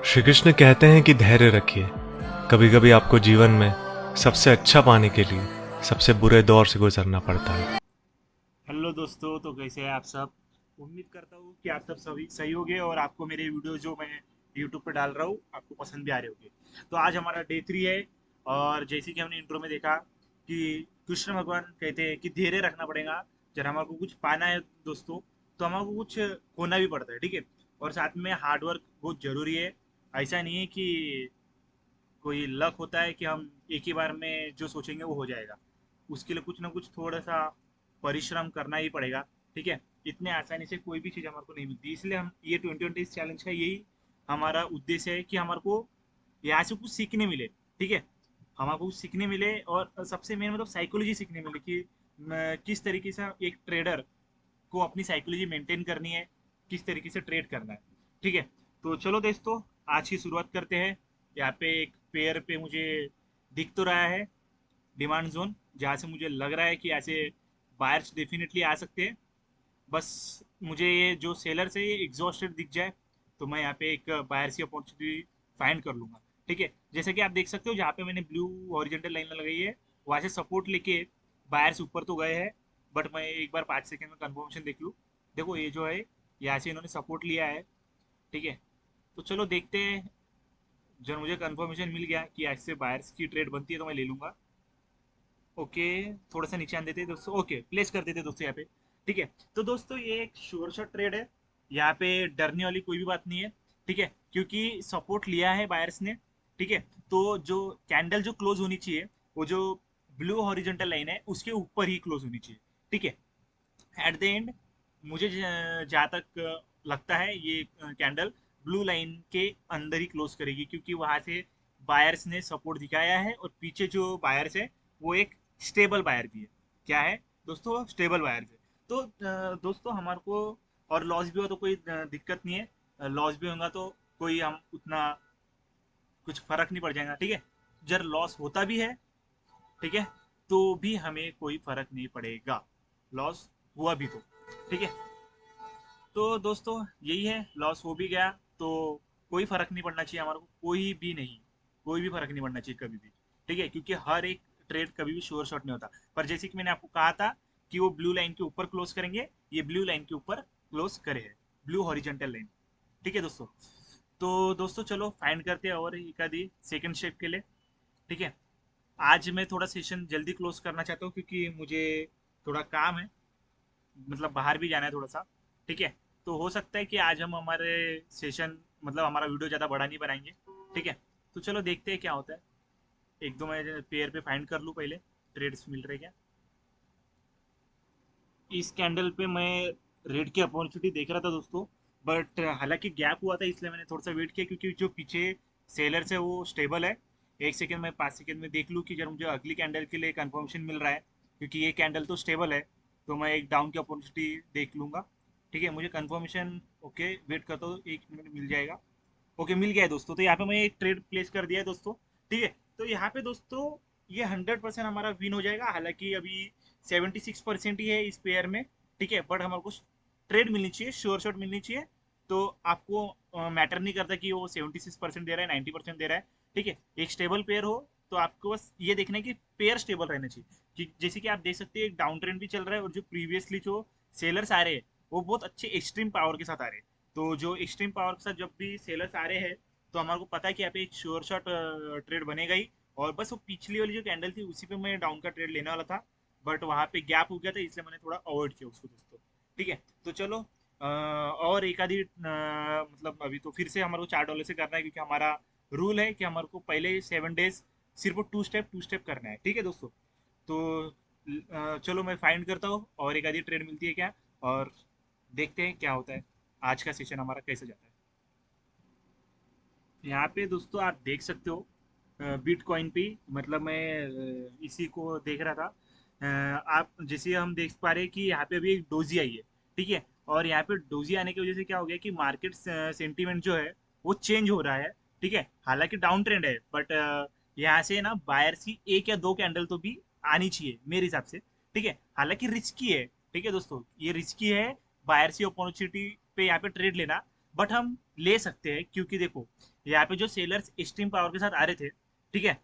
श्री कृष्ण कहते हैं कि धैर्य रखिए। कभी कभी आपको जीवन में सबसे अच्छा पाने के लिए सबसे बुरे दौर से गुजरना पड़ता है। हेलो दोस्तों, तो कैसे हैं आप सब। उम्मीद करता हूँ कि आप सब सभी सही होंगे और आपको मेरे वीडियो जो मैं यूट्यूब पर डाल रहा हूँ आपको पसंद भी आ रहे होंगे। तो आज हमारा डे 3 है और जैसे कि हमने इंट्रो में देखा कि कृष्ण भगवान कहते हैं कि धैर्य रखना पड़ेगा। जब हमारे को कुछ पाना है दोस्तों, तो हमारे को कुछ खोना भी पड़ता है, ठीक है। और साथ में हार्डवर्क बहुत ज़रूरी है। ऐसा नहीं है कि कोई लक होता है कि हम एक ही बार में जो सोचेंगे वो हो जाएगा। उसके लिए कुछ ना कुछ थोड़ा सा परिश्रम करना ही पड़ेगा, ठीक है। इतने आसानी से कोई भी चीज़ हमारे को नहीं मिलती, इसलिए हम ये 2020 चैलेंज का यही हमारा उद्देश्य है कि हमारे को यहाँ से कुछ सीखने मिले, ठीक है। हमारे को कुछ सीखने मिले और सबसे मेन मतलब साइकोलॉजी सीखने मिले कि किस तरीके से एक ट्रेडर को अपनी साइकोलॉजी मेंटेन करनी है, किस तरीके से ट्रेड करना है, ठीक है। तो चलो दोस्तों, आज की शुरुआत करते हैं। यहाँ पे एक पेयर पे मुझे दिख तो रहा है डिमांड जोन, जहाँ से मुझे लग रहा है कि ऐसे बायर्स डेफिनेटली आ सकते हैं। बस मुझे ये जो सेलर्स है ये एग्जॉस्टेड दिख जाए तो मैं यहाँ पे एक बायर्स की अपॉर्चुनिटी फाइंड कर लूंगा, ठीक है। जैसे कि आप देख सकते हो, जहाँ पे मैंने ब्लू हॉरिजॉन्टल लाइन लगाई है वहाँ से सपोर्ट लेके बायर्स ऊपर तो गए हैं। बट मैं एक बार 5 सेकेंड में कंफर्मेशन देख लूँ। देखो ये जो है, यहाँ से इन्होंने सपोर्ट लिया है, ठीक है। तो चलो देखते हैं। जब मुझे कंफर्मेशन मिल गया कि ऐसे बायर्स की ट्रेड बनती है तो मैं ले लूंगा। ओके, थोड़ा सा नीचे आन देते हैं दोस्तों, ओके प्लेस कर देते हैं दोस्तों यहाँ पे, ठीक है। तो दोस्तों ये एक श्योर शॉट ट्रेड है, यहाँ पे डरने वाली कोई भी बात नहीं है, ठीक है। क्योंकि सपोर्ट लिया है बायर्स ने, ठीक है। तो जो कैंडल जो क्लोज होनी चाहिए, वो जो ब्लू हॉरिजॉन्टल लाइन है उसके ऊपर ही क्लोज होनी चाहिए, ठीक है। एट द एंड मुझे जहाँ तक लगता है ये कैंडल ब्लू लाइन के अंदर ही क्लोज करेगी, क्योंकि वहां से बायर्स ने सपोर्ट दिखाया है और पीछे जो बायर्स है वो एक स्टेबल बायर भी है। क्या है दोस्तों? स्टेबल बायर्स है। तो दोस्तों हमारे को और लॉस भी हो तो कोई दिक्कत नहीं है। लॉस भी होगा तो कोई हम उतना कुछ फर्क नहीं पड़ जाएगा, ठीक है। जब लॉस होता भी है, ठीक है, तो भी हमें कोई फर्क नहीं पड़ेगा। लॉस हुआ भी तो, ठीक है। तो दोस्तों यही है, लॉस हो भी गया तो कोई फर्क नहीं पड़ना चाहिए हमारे को, कोई भी नहीं, कोई भी फर्क नहीं पड़ना चाहिए कभी भी, ठीक है। क्योंकि हर एक ट्रेड कभी भी श्योर शॉट नहीं होता। पर जैसे कि मैंने आपको कहा था कि वो ब्लू लाइन के ऊपर क्लोज करेंगे, ये ब्लू लाइन के ऊपर क्लोज करे है, ब्लू हॉरिजेंटल लाइन, ठीक है दोस्तों। तो दोस्तों चलो फाइंड करते हैं और एक आधी सेकंड शेप के लिए, ठीक है। आज मैं थोड़ा सेशन जल्दी क्लोज करना चाहता हूँ क्योंकि मुझे थोड़ा काम है, मतलब बाहर भी जाना है थोड़ा सा, ठीक है। तो हो सकता है कि आज हम हमारे सेशन मतलब हमारा वीडियो ज़्यादा बड़ा नहीं बनाएंगे, ठीक है। तो चलो देखते हैं क्या होता है। एक दो मैं पेयर पे फाइंड कर लूँ पहले, ट्रेड्स मिल रहे क्या। इस कैंडल पे मैं रेड की अपॉर्चुनिटी देख रहा था दोस्तों, बट हालांकि गैप हुआ था इसलिए मैंने थोड़ा सा वेट किया, क्योंकि जो पीछे सेलर्स है वो स्टेबल है। 1 सेकेंड में 5 सेकेंड में देख लूँ कि जब मुझे अगली कैंडल के लिए कंफर्मेशन मिल रहा है, क्योंकि ये कैंडल तो स्टेबल है, तो मैं एक डाउन की अपॉर्चुनिटी देख लूँगा, ठीक है। मुझे कंफर्मेशन, ओके वेट करता हूँ 1 मिनट, मिल जाएगा। ओके मिल गया है दोस्तों, तो यहाँ पे मैं एक ट्रेड प्लेस कर दिया है दोस्तों, ठीक है। तो यहाँ पे दोस्तों ये 100% हमारा विन हो जाएगा। हालांकि अभी 76% ही है इस पेयर में, ठीक है। बट हमारे को ट्रेड मिलनी चाहिए, श्योर शॉट मिलनी चाहिए। तो आपको मैटर नहीं करता कि वो 76% दे रहा है 90% दे रहा है, ठीक है। एक स्टेबल पेयर हो तो आपको बस ये देखना है कि पेयर स्टेबल रहना चाहिए, कि जैसे कि आप देख सकते हैं एक डाउन ट्रेंड भी चल रहा है और जो प्रीवियसली जो सेलर्स आ रहे हैं वो बहुत अच्छे एक्सट्रीम पावर के साथ आ रहे हैं। तो जो एक्सट्रीम पावर के साथ जब भी सेलर्स आ रहे हैं तो हमारे को पता है कि यहाँ पे एक श्योर शॉट ट्रेड बनेगा ही। और बस वो पिछली वाली जो कैंडल थी उसी पे मैं डाउन का ट्रेड लेने वाला था, बट वहाँ पे गैप हो गया था इसलिए मैंने थोड़ा अवॉइड किया उसको दोस्तों, ठीक है। तो चलो और एक आधी मतलब अभी तो फिर से हमारे को $4 से करना है, क्योंकि हमारा रूल है कि हमारे को पहले 7 डेज सिर्फ टू स्टेप करना है, ठीक है दोस्तों। तो चलो मैं फाइंड करता हूँ और एक आधी ट्रेड मिलती है क्या, और देखते हैं क्या होता है, आज का सेशन हमारा कैसे जाता है। यहाँ पे दोस्तों आप देख सकते हो बिटकॉइन पे, मतलब मैं इसी को देख रहा था। आप जैसे हम देख पा रहे हैं कि यहाँ पे अभी एक डोजी आई है, ठीक है। और यहाँ पे डोजी आने की वजह से क्या हो गया कि मार्केट सेंटीमेंट जो है वो चेंज हो रहा है, ठीक है। हालांकि डाउन ट्रेंड है, बट यहाँ से ना बायर्स की एक या दो कैंडल तो भी आनी चाहिए मेरे हिसाब से, ठीक है। हालांकि रिस्की है, ठीक है दोस्तों, ये रिस्की है बायर्स की अपॉर्चुनिटी पे यहाँ पे ट्रेड लेना। बट हम ले सकते हैं, क्योंकि देखो यहाँ पे जो सेलर्स एक्सट्रीम पावर के साथ आ रहे थे, ठीक है,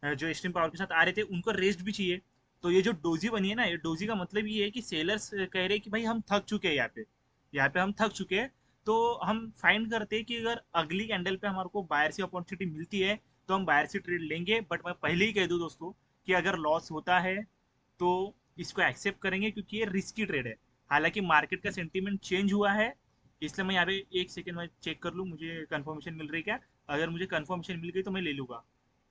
जो एक्सट्रीम पावर के साथ आ रहे थे उनको रेस्ट भी चाहिए। तो ये जो डोजी बनी है ना, ये डोजी का मतलब ये है कि सेलर्स कह रहे हैं कि भाई हम थक चुके हैं यहाँ पे हम थक चुके हैं। तो हम फाइंड करते हैं कि अगर अगली कैंडल पे हमारे को बायर से अपॉर्चुनिटी मिलती है तो हम बायर से ट्रेड लेंगे। बट मैं पहले ही कह दूँ दोस्तों कि अगर लॉस होता है तो इसको एक्सेप्ट करेंगे, क्योंकि ये रिस्की ट्रेड है। हालांकि मार्केट का सेंटीमेंट चेंज हुआ है, इसलिए मैं यहाँ पे एक सेकेंड में चेक कर लूँ मुझे कंफर्मेशन मिल रही है क्या। अगर मुझे कंफर्मेशन मिल गई तो मैं ले लूँगा।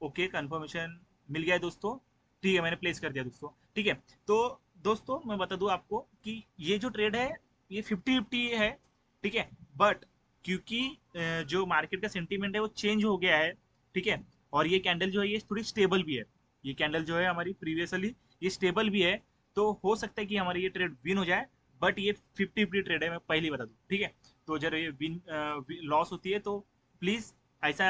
ओके, कंफर्मेशन मिल गया है दोस्तों। ठीक है, मैंने प्लेस कर दिया दोस्तों। ठीक है, तो दोस्तों मैं बता दूं आपको कि ये जो ट्रेड है ये 50-50 है। ठीक है, बट क्योंकि जो मार्केट का सेंटीमेंट है वो चेंज हो गया है, ठीक है, और ये कैंडल जो है ये थोड़ी स्टेबल भी है। ये कैंडल जो है हमारी प्रीवियसली ये स्टेबल भी है। तो हो सकता है कि हमारी ये ट्रेड विन हो जाए, बट ये 50-50 ट्रेड है, मैं पहले ही बता दूं। ठीक है, तो जब ये विन लॉस होती है तो प्लीज़ ऐसा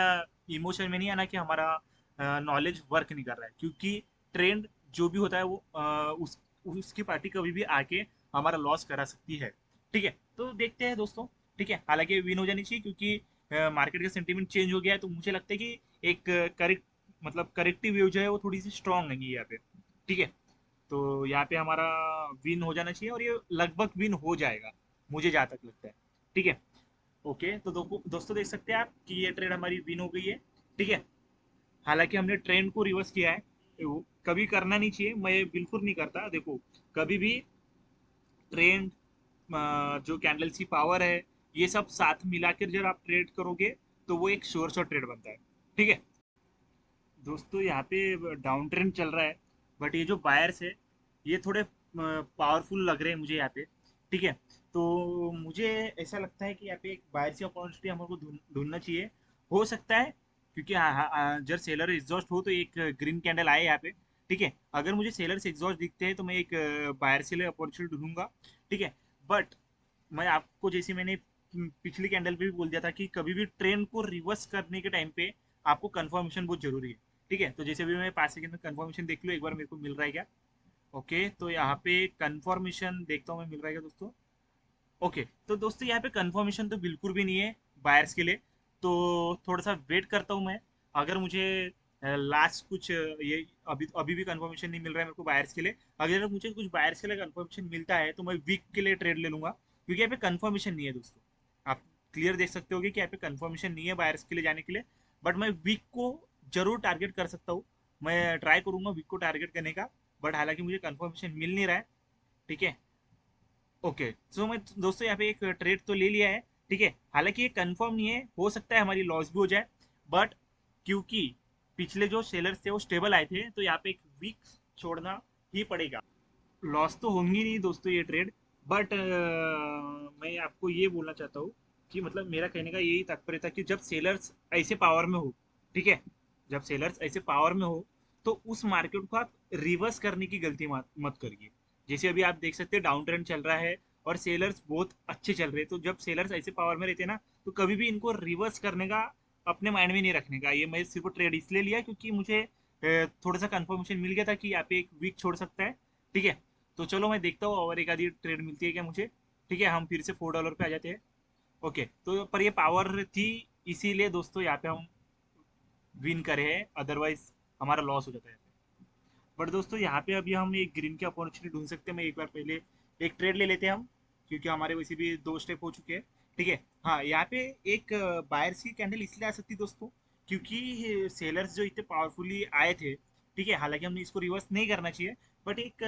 इमोशन में नहीं आना कि हमारा नॉलेज वर्क नहीं कर रहा है, क्योंकि ट्रेंड जो भी होता है वो उसकी पार्टी कभी भी आके हमारा लॉस करा सकती है। ठीक है, तो देखते हैं दोस्तों। ठीक है, हालांकि विन हो जानी चाहिए, क्योंकि मार्केट का सेंटीमेंट चेंज हो गया है, तो मुझे लगता है कि एक करेक्ट मतलब करेक्टिव वेव जो है वो थोड़ी सी स्ट्रांग है यहाँ पे। ठीक है, तो यहाँ पे हमारा विन हो जाना चाहिए और ये लगभग विन हो जाएगा, मुझे जहाँ तक लगता है। ठीक है, ओके, तो दोस्तों देख सकते हैं आप कि ये ट्रेड हमारी विन हो गई है। ठीक है, हालांकि हमने ट्रेंड को रिवर्स किया है, कभी करना नहीं चाहिए, मैं बिल्कुल नहीं करता। देखो, कभी भी ट्रेंड, जो कैंडल्स की पावर है, ये सब साथ मिलाकर जब आप ट्रेड करोगे तो वो एक श्योर शॉट ट्रेड बनता है। ठीक है दोस्तों, यहाँ पे डाउन ट्रेंड चल रहा है, बट ये जो बायर्स है ये थोड़े पावरफुल लग रहे हैं मुझे यहाँ पे। ठीक है, तो मुझे ऐसा लगता है कि यहाँ पे एक बायर की अपॉर्चुनिटी हमको ढूंढना चाहिए। हो सकता है, क्योंकि जब सेलर एग्जॉस्ट हो तो एक ग्रीन कैंडल आए यहाँ पे। ठीक है, अगर मुझे सेलर से एग्जॉस्ट दिखते हैं तो मैं एक बायर से अपॉर्चुनिटी ढूंढूंगा। ठीक है, बट मैं आपको, जैसे मैंने पिछली कैंडल पे भी बोल दिया था कि कभी भी ट्रेंड को रिवर्स करने के टाइम पे आपको कंफर्मेशन बहुत जरूरी है। ठीक है, तो जैसे भी मैं 5 सेकंड में कंफर्मेशन देख लूँ एक बार, मेरे को मिल रहा है क्या। ओके, तो यहाँ पे कंफर्मेशन देखता हूँ मैं, मिल रहा है क्या दोस्तों। ओके, तो दोस्तों यहाँ पे कंफर्मेशन तो बिल्कुल भी नहीं है बायर्स के लिए। तो थोड़ा सा वेट करता हूँ मैं। अगर मुझे लास्ट कुछ ये अभी अभी भी कंफर्मेशन नहीं मिल रहा है मेरे को बायर्स के लिए, अगर मुझे कुछ बायर्स के लिए कंफर्मेशन मिलता है तो मैं वीक के लिए ट्रेड ले लूंगा, क्योंकि यहाँ पे कंफर्मेशन नहीं है दोस्तों। आप क्लियर देख सकते होगे कि यहाँ पे कंफर्मेशन नहीं है बायर्स के लिए जाने के लिए। बट मैं वीक को जरूर टारगेट कर सकता हूँ, मैं ट्राई करूंगा वीक को टारगेट करने का। बट हालांकि मुझे कंफर्मेशन मिल नहीं रहा है। ठीक है, ओके, सो मैं दोस्तों यहाँ पे एक ट्रेड तो ले लिया है। ठीक है, हालांकि ये कंफर्म नहीं है, हो सकता है हमारी लॉस भी हो जाए। बट क्योंकि पिछले जो सेलर्स थे वो स्टेबल आए थे, तो यहाँ पे एक वीक छोड़ना ही पड़ेगा। लॉस तो होंगी नहीं दोस्तों ये ट्रेड, बट मैं आपको ये बोलना चाहता हूँ कि मतलब मेरा कहने का यही तात्पर्य था कि जब सेलर्स ऐसे पावर में हो, ठीक है, जब सेलर्स ऐसे पावर में हो तो उस मार्केट को आप रिवर्स करने की गलती मत करिए। जैसे अभी आप देख सकते हैं डाउन ट्रेंड चल रहा है और सेलर्स बहुत अच्छे चल रहे हैं, तो जब सेलर्स ऐसे पावर में रहते हैं ना, तो कभी भी इनको रिवर्स करने का अपने माइंड में नहीं रखने का। ये मैं सिर्फ ट्रेड इसलिए लिया क्योंकि मुझे थोड़ा सा कंफर्मेशन मिल गया था कि यहाँ पे एक वीक छोड़ सकता है। ठीक है, तो चलो मैं देखता हूँ और एक आधी ट्रेड मिलती है क्या मुझे। ठीक है, हम फिर से $4 पे आ जाते हैं। ओके, तो पर ये पावर थी, इसीलिए दोस्तों यहाँ पे हम विन करे हैं, अदरवाइज हमारा लॉस हो जाता है। बट दोस्तों यहाँ पे अभी हम एक ग्रीन की अपॉर्चुनिटी ढूंढ सकते हैं। मैं एक बार पहले एक ट्रेड ले लेते हैं हम, क्योंकि हमारे वैसे भी 2 स्टेप हो चुके हैं। ठीक है, हाँ, यहाँ पे एक बायर्स की कैंडल इसलिए आ सकती है दोस्तों, क्योंकि सेलर्स जो इतने पावरफुली आए थे। ठीक है, हालांकि हमने इसको रिवर्स नहीं करना चाहिए, बट एक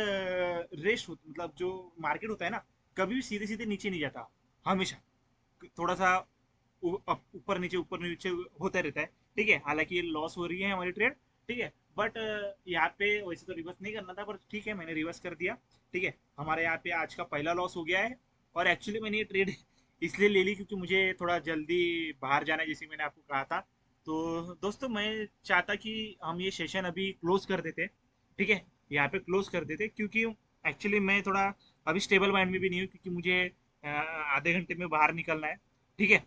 रेस मतलब जो मार्केट होता है ना, कभी भी सीधे सीधे नीचे नहीं जाता, हमेशा थोड़ा सा ऊपर नीचे होता रहता है। ठीक है, हालांकि ये लॉस हो रही है हमारी ट्रेड। ठीक है, बट यहाँ पे वैसे तो रिवर्स नहीं करना था, पर ठीक है मैंने रिवर्स कर दिया। ठीक है, हमारे यहाँ पे आज का पहला लॉस हो गया है। और एक्चुअली मैंने ये ट्रेड इसलिए ले ली क्योंकि मुझे थोड़ा जल्दी बाहर जाना है, जैसे मैंने आपको कहा था। तो दोस्तों मैं चाहता कि हम ये सेशन अभी क्लोज कर देते। ठीक है, यहाँ पे क्लोज कर देते, क्योंकि एक्चुअली मैं थोड़ा अभी स्टेबल माइंड में भी नहीं हूँ, क्योंकि मुझे आधे घंटे में बाहर निकलना है। ठीक है,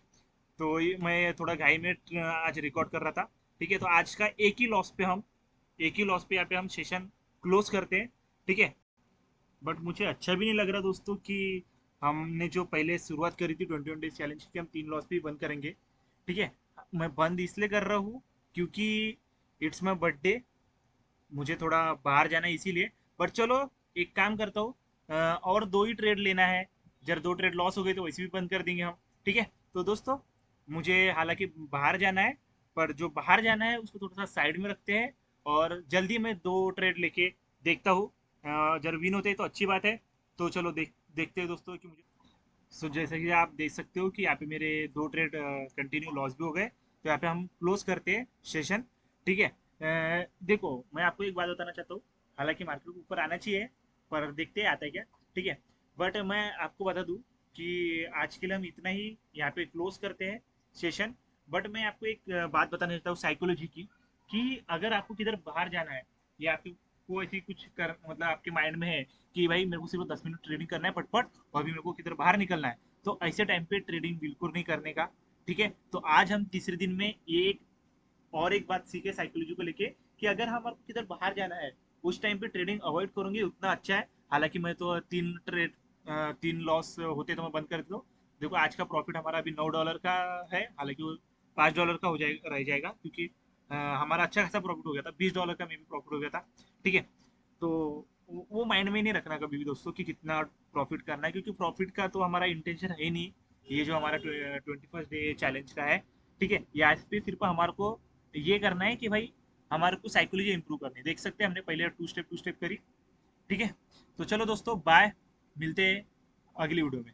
तो ये मैं थोड़ा घाई में आज रिकॉर्ड कर रहा था। ठीक है, तो आज का एक ही लॉस पे यहाँ पे हम सेशन क्लोज करते हैं। ठीक है, बट मुझे अच्छा भी नहीं लग रहा दोस्तों कि हमने जो पहले शुरुआत करी थी 21 डेज चैलेंज की, हम 3 लॉस भी बंद करेंगे। ठीक है, मैं बंद इसलिए कर रहा हूँ क्योंकि इट्स माई बर्थडे, मुझे थोड़ा बाहर जाना है इसीलिए। बट चलो एक काम करता हूँ, और 2 ही ट्रेड लेना है। जब 2 ट्रेड लॉस हो गए तो वैसे भी बंद कर देंगे हम। ठीक है, तो दोस्तों मुझे हालांकि बाहर जाना है, पर जो बाहर जाना है उसको थोड़ा सा साइड में रखते हैं और जल्दी मैं 2 ट्रेड लेके देखता हूँ। जब विन होते हैं तो अच्छी बात है। तो चलो देखते हैं दोस्तों कि मुझे। सो जैसे कि आप देख सकते हो कि यहाँ पे मेरे 2 ट्रेड कंटिन्यू लॉस भी हो गए, तो यहाँ पे हम क्लोज करते हैं सेशन। ठीक है, देखो मैं आपको एक बात बताना चाहता हूँ। हालांकि मार्केट को ऊपर आना चाहिए, पर देखते हैं आता है क्या। ठीक है, बट मैं आपको बता दूँ कि आज के लिए हम इतना ही यहाँ पे क्लोज करते हैं सेशन। बट मैं आपको एक बात बताना चाहता हूँ साइकोलॉजी की, कि अगर आपको किधर बाहर जाना है या आपको ऐसी कुछ कर मतलब आपके माइंड में है कि भाई मेरे को सिर्फ 10 मिनट ट्रेडिंग करना है पटपट और अभी मेरे को किधर बाहर निकलना है, तो ऐसे टाइम पे ट्रेडिंग बिल्कुल नहीं करने का। ठीक है, तो आज हम तीसरे दिन में ये एक बात सीखे साइकोलॉजी को लेके, कि अगर हम आपको किधर बाहर जाना है उस टाइम पे ट्रेडिंग अवॉइड करोगे उतना अच्छा है। हालांकि मैं तो 3 लॉस होते तो मैं बंद कर देता हूँ। देखो आज का प्रॉफिट हमारा अभी $9 का है, हालांकि वो $5 का हो जाएगा रह जाएगा, क्योंकि हमारा अच्छा खासा प्रॉफिट हो गया था, $20 का मे भी प्रॉफिट हो गया था। ठीक है, तो वो माइंड में नहीं रखना कभी भी दोस्तों कि कितना प्रॉफिट करना है, क्योंकि प्रॉफिट का तो हमारा इंटेंशन है ही नहीं। ये जो हमारा 21st डे चैलेंज का है, ठीक है, यहाँ पे सिर्फ हमारे को ये करना है कि भाई हमारे को साइकोलॉजी इंप्रूव करनी है। देख सकते हैं हमने पहले 2 स्टेप करी। ठीक है, तो चलो दोस्तों बाय, मिलते हैं अगली वीडियो में।